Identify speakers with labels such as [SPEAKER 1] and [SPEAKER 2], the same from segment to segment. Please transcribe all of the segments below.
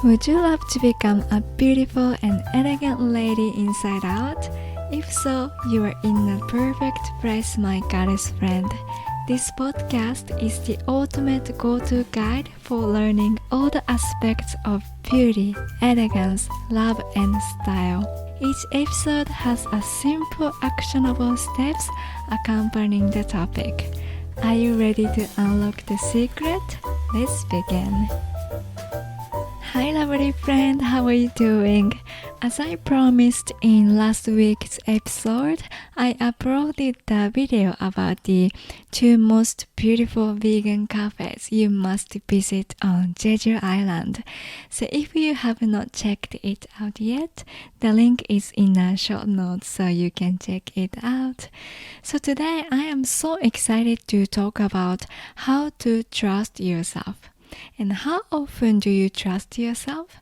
[SPEAKER 1] Would you love to become a beautiful and elegant lady inside out? If so, you are in the perfect place, my goddess friend. This podcast is the ultimate go-to guide for learning all the aspects of beauty, elegance, love, and style. Each episode has a simple, actionable steps accompanying the topic. Are you ready to unlock the secret? Let's begin. Hi lovely friend, how are you doing? As I promised in last week's episode, I uploaded the video about the 2 most beautiful vegan cafes you must visit on Jeju Island. So if you have not checked it out yet, the link is in the show notes so you can check it out. So today I am so excited to talk about how to trust yourself. And how often do you trust yourself?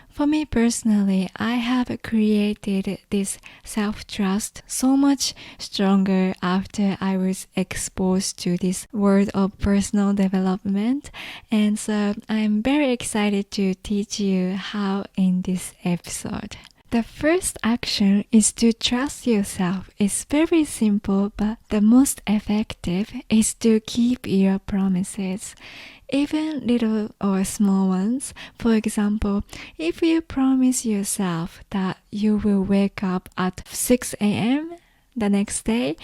[SPEAKER 1] For me personally, I have created this self-trust so much stronger after I was exposed to this world of personal development. And so I'm very excited to teach you how in this episode. The first action is to trust yourself. It's very simple, but the most effective is to keep your promises. Even little or small ones. For example, if you promise yourself that you will wake up at 6 a.m. the next day,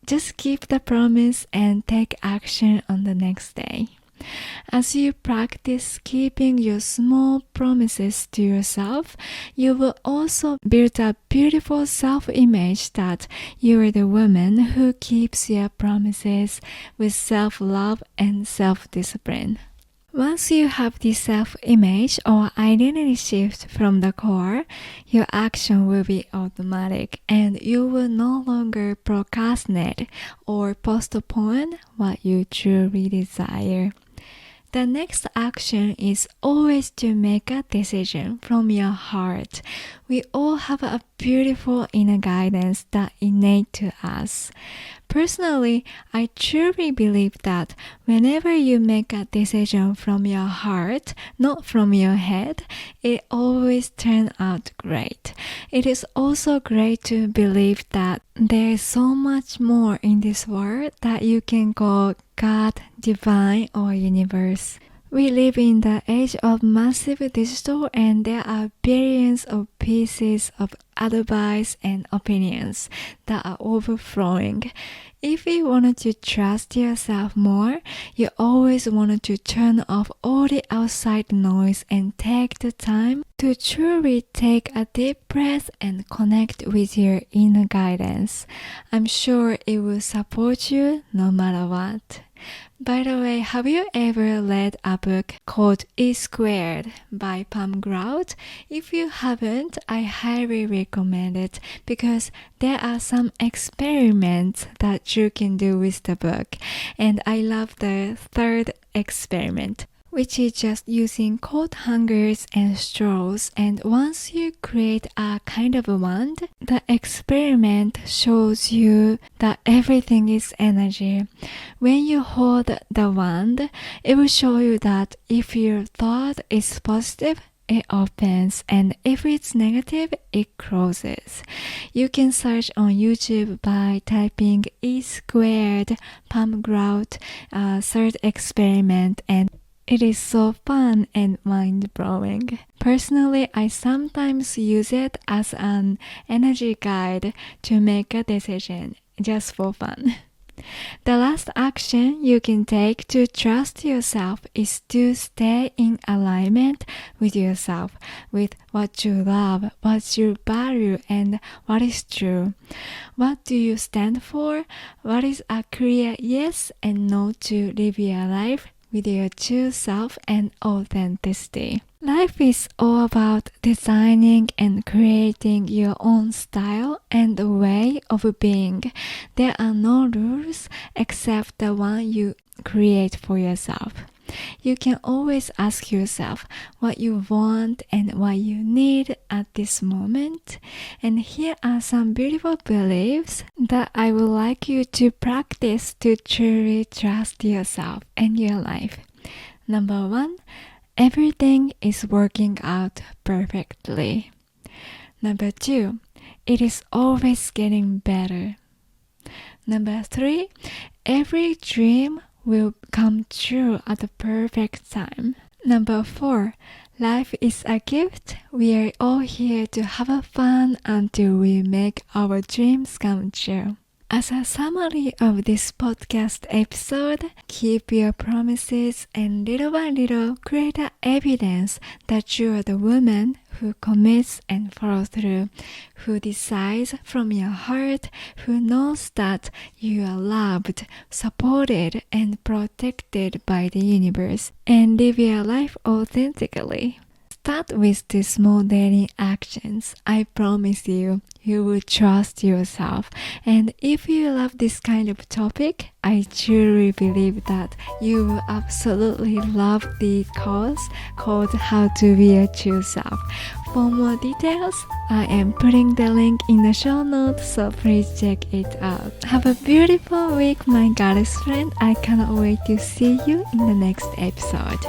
[SPEAKER 1] just keep the promise and take action on the next day. As you practice keeping your small promises to yourself, you will also build a beautiful self-image that you are the woman who keeps your promises with self-love and self-discipline. Once you have this self-image or identity shift from the core, your action will be automatic and you will no longer procrastinate or postpone what you truly desire. The next action is always to make a decision from your heart. We all have a beautiful inner guidance that innate to us. Personally, I truly believe that whenever you make a decision from your heart, not from your head, it always turns out great. It is also great to believe that there is so much more in this world that you can call God, divine, or universe. We live in the age of massive digital and there are billions of pieces of advice and opinions that are overflowing. If you wanted to trust yourself more, you always wanted to turn off all the outside noise and take the time to truly take a deep breath and connect with your inner guidance. I'm sure it will support you no matter what. By the way, have you ever read a book called E Squared by Pam Grout? If you haven't, I highly recommend it because there are some experiments that you can do with the book. And I love the third experiment, which is just using coat hangers and straws. And once you create a kind of a wand, the experiment shows you that everything is energy. When you hold the wand, it will show you that if your thought is positive, it opens, and if it's negative, it closes. You can search on YouTube by typing E Squared Pam Grout third experiment, and it is so fun and mind-blowing. Personally, I sometimes use it as an energy guide to make a decision, just for fun. The last action you can take to trust yourself is to stay in alignment with yourself, with what you love, what you value, and what is true. What do you stand for? What is a clear yes and no to live your life with your true self and authenticity? Life is all about designing and creating your own style and way of being. There are no rules except the one you create for yourself. You can always ask yourself what you want and what you need at this moment. And here are some beautiful beliefs that I would like you to practice to truly trust yourself and your life. Number 1, everything is working out perfectly. Number 2, it is always getting better. Number 3, every dream will come true at the perfect time. Number 4, life is a gift. We are all here to have fun until we make our dreams come true. As a summary of this podcast episode, keep your promises and little by little create evidence that you are the woman who commits and follows through, who decides from your heart, who knows that you are loved, supported, and protected by the universe, and live your life authentically. Start with the small daily actions. I promise you will trust yourself. And if you love this kind of topic, I truly believe that you will absolutely love the course called How to Be a True Self. For more details, I am putting the link in the show notes, so please check it out. Have a beautiful week, my goddess friend. I cannot wait to see you in the next episode.